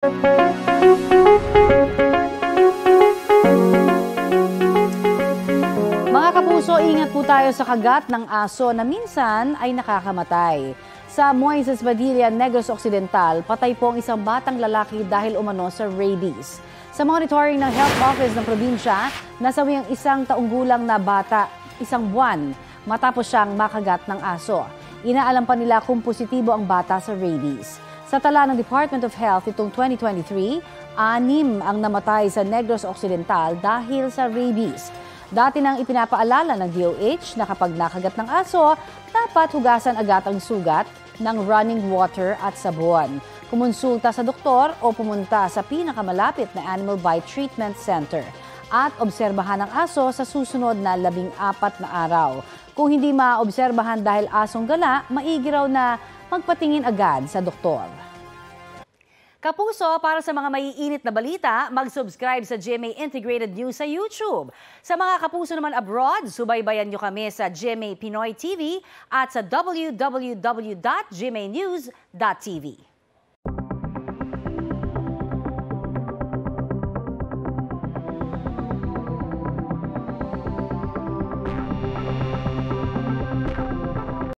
Mga kapuso, ingat po tayo sa kagat ng aso na minsan ay nakakamatay. Sa Moises Padilla, Negros Occidental, patay po ang isang batang lalaki dahil umano sa rabies. Sa monitoring ng Health Office ng probinsya, nasawi ang isang taong gulang na bata, isang buwan, matapos siyang makagat ng aso. Inaalam pa nila kung positibo ang bata sa rabies. Sa tala ng Department of Health itong 2023, 6 ang namatay sa Negros Occidental dahil sa rabies. Dati nang ipinapaalala ng DOH na kapag nakagat ng aso, dapat hugasan agad ang sugat ng running water at sabon. Kumonsulta sa doktor o pumunta sa pinakamalapit na Animal Bite Treatment Center at obserbahan ang aso sa susunod na 14 na araw. Kung hindi maobserbahan dahil asong gala, maigi raw na magpatingin agad sa doktor. Kapuso, para sa mga maiinit na balita, mag-subscribe sa GMA Integrated News sa YouTube. Sa mga kapuso naman abroad, subaybayan nyo kami sa GMA Pinoy TV at sa www.gmanews.tv.